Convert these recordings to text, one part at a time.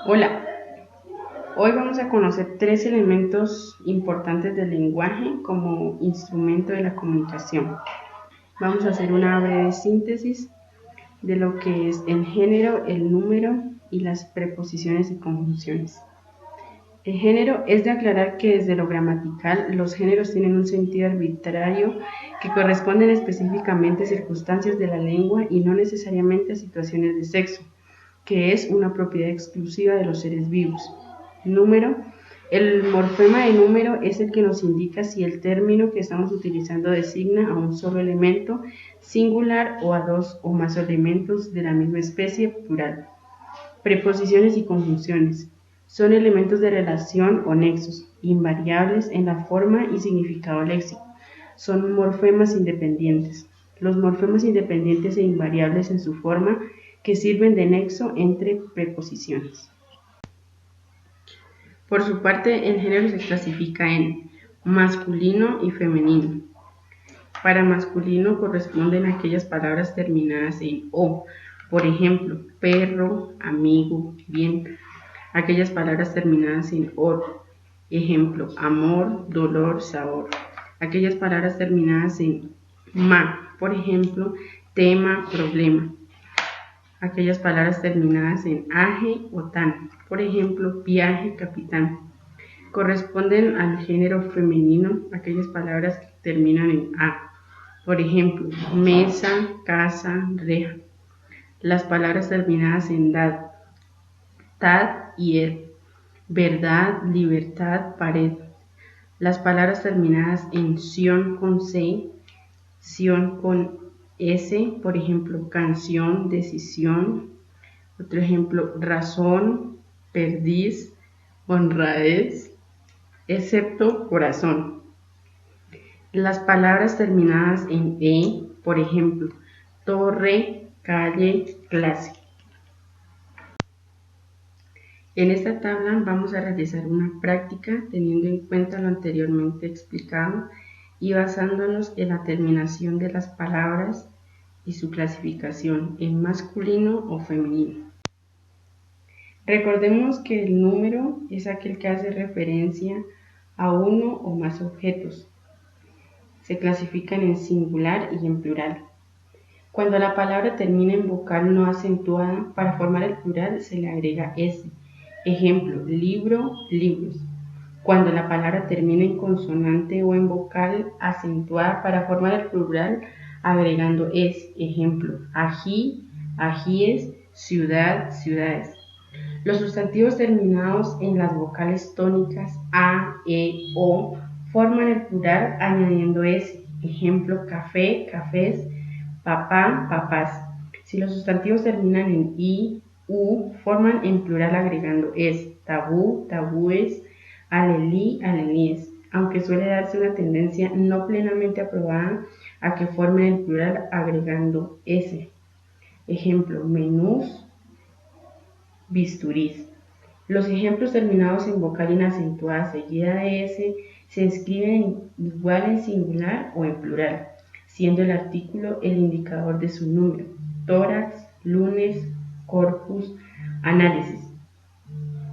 Hola, hoy vamos a conocer tres elementos importantes del lenguaje como instrumento de la comunicación. Vamos a hacer una breve síntesis de lo que es el género, el número y las preposiciones y conjunciones. El género es de aclarar que desde lo gramatical los géneros tienen un sentido arbitrario que corresponden específicamente a circunstancias de la lengua y no necesariamente a situaciones de sexo, que es una propiedad exclusiva de los seres vivos. Número. El morfema de número es el que nos indica si el término que estamos utilizando designa a un solo elemento singular o a dos o más elementos de la misma especie plural. Preposiciones y conjunciones. Son elementos de relación o nexos, invariables en la forma y significado léxico. Son morfemas independientes. Los morfemas independientes e invariables en su forma que sirven de nexo entre preposiciones. Por su parte, el género se clasifica en masculino y femenino. Para masculino corresponden aquellas palabras terminadas en o, por ejemplo, perro, amigo, bien. Aquellas palabras terminadas en or, ejemplo, amor, dolor, sabor. Aquellas palabras terminadas en ma, por ejemplo, tema, problema. Aquellas palabras terminadas en aje o tan, por ejemplo, viaje, capitán. Corresponden al género femenino aquellas palabras que terminan en a, por ejemplo, mesa, casa, reja. Las palabras terminadas en dad, tad y ed, verdad, libertad, pared. Las palabras terminadas en sion con c, sion con s, por ejemplo, canción, decisión. Otro ejemplo, razón, perdiz, honradez, excepto corazón. Las palabras terminadas en e, por ejemplo, torre, calle, clase. En esta tabla vamos a realizar una práctica teniendo en cuenta lo anteriormente explicado y basándonos en la terminación de las palabras y su clasificación en masculino o femenino. Recordemos que el número es aquel que hace referencia a uno o más objetos. Se clasifican en singular y en plural. Cuando la palabra termina en vocal no acentuada, para formar el plural se le agrega s. Ejemplo, libro, libros. Cuando la palabra termina en consonante o en vocal acentuada, para formar el plural agregando es. Ejemplo, ají, ajíes, ciudad, ciudades. Los sustantivos terminados en las vocales tónicas a, e, o forman el plural añadiendo s. Ejemplo, café, cafés, papá, papás. Si los sustantivos terminan en i, u, forman en plural agregando es. Tabú, tabúes, alelí, alelíes. Aunque suele darse una tendencia no plenamente aprobada a que formen el plural agregando s. Ejemplo, menús, bisturís. Los ejemplos terminados en vocal inacentuada seguida de s se escriben igual en singular o en plural, siendo el artículo el indicador de su número. Tórax, lunes, corpus, análisis.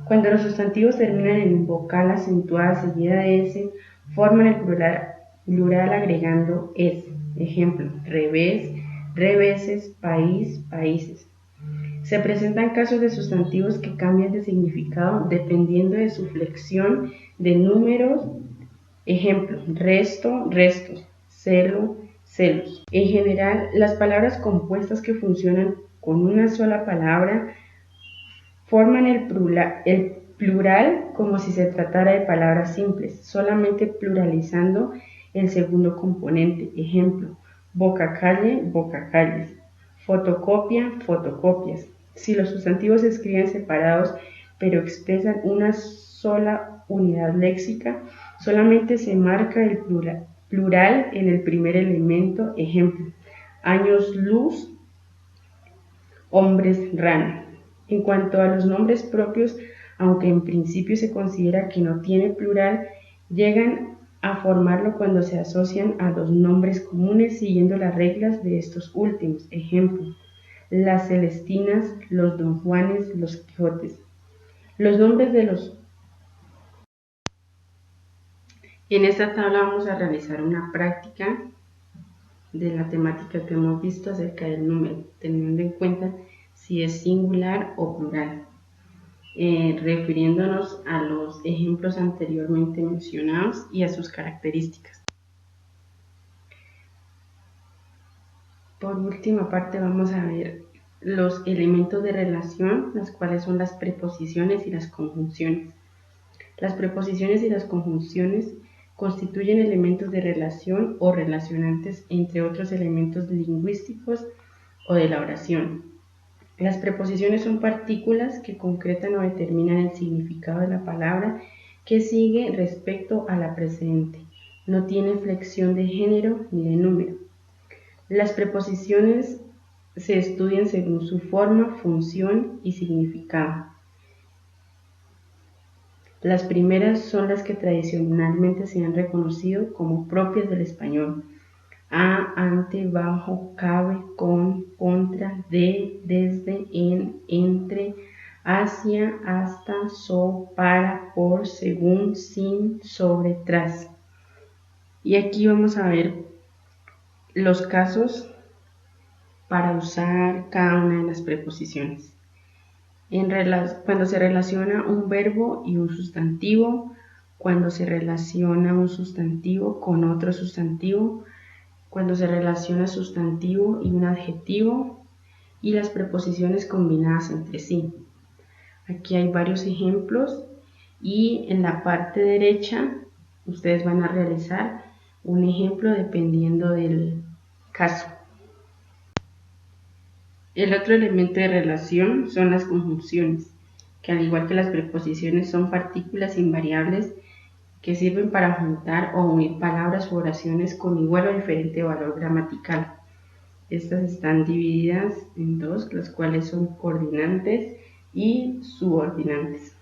Cuando los sustantivos terminan en vocal acentuada seguida de s, forman el plural agregando es. Ejemplo, revés, reveses, país, países. Se presentan casos de sustantivos que cambian de significado dependiendo de su flexión de números. Ejemplo, resto, restos, celo, celos. En general, las palabras compuestas que funcionan con una sola palabra forman el plural como si se tratara de palabras simples, solamente pluralizando el segundo componente. Ejemplo, bocacalle, bocacalles. Fotocopia, fotocopias. Si los sustantivos se escriben separados pero expresan una sola unidad léxica, solamente se marca el plural en el primer elemento. Ejemplo, años luz, hombres rana. En cuanto a los nombres propios, aunque en principio se considera que no tiene plural, llegan a formarlo cuando se asocian a dos nombres comunes siguiendo las reglas de estos últimos. Ejemplo, las Celestinas, los Don Juanes, los Quijotes. Los nombres de los... En esta tabla vamos a realizar una práctica de la temática que hemos visto acerca del número, teniendo en cuenta si es singular o plural, refiriéndonos a los ejemplos anteriormente mencionados y a sus características. Por última parte vamos a ver los elementos de relación, las cuales son las preposiciones y las conjunciones. Las preposiciones y las conjunciones constituyen elementos de relación o relacionantes entre otros elementos lingüísticos o de la oración. Las preposiciones son partículas que concretan o determinan el significado de la palabra que sigue respecto a la precedente. No tiene flexión de género ni de número. Las preposiciones se estudian según su forma, función y significado. Las primeras son las que tradicionalmente se han reconocido como propias del español: a, ante, bajo, cabe, con, contra, de, desde, en, entre, hacia, hasta, so, para, por, según, sin, sobre, tras. Y aquí vamos a ver los casos para usar cada una de las preposiciones. Cuando se relaciona un verbo y un sustantivo, cuando se relaciona un sustantivo con otro sustantivo, cuando se relaciona sustantivo y un adjetivo, y las preposiciones combinadas entre sí. Aquí hay varios ejemplos y en la parte derecha ustedes van a realizar un ejemplo dependiendo del caso. El otro elemento de relación son las conjunciones, que al igual que las preposiciones son partículas invariables que sirven para juntar o unir palabras u oraciones con igual o diferente valor gramatical. Estas están divididas en dos, las cuales son coordinantes y subordinantes.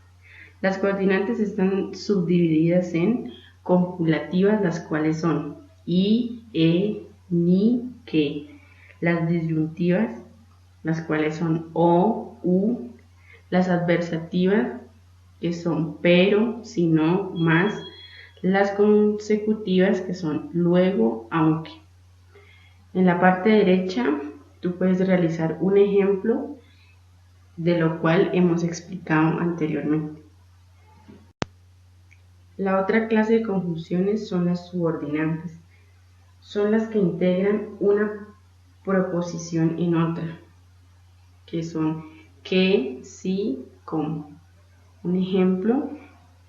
Las coordinantes están subdivididas en copulativas, las cuales son y, ni, que. Las disyuntivas, las cuales son o, u. Las adversativas, que son pero, si no, más. Las consecutivas, que son luego, aunque. En la parte derecha tú puedes realizar un ejemplo de lo cual hemos explicado anteriormente. La otra clase de conjunciones son las subordinantes. Son las que integran una proposición en otra, que son que, si, como. Un ejemplo: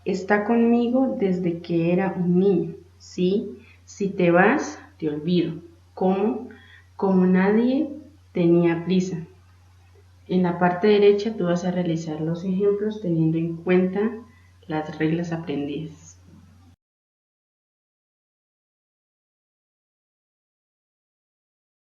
está conmigo desde que era un niño. Sí, si te vas, te olvido. Como nadie tenía prisa. En la parte derecha tú vas a realizar los ejemplos teniendo en cuenta las reglas aprendidas.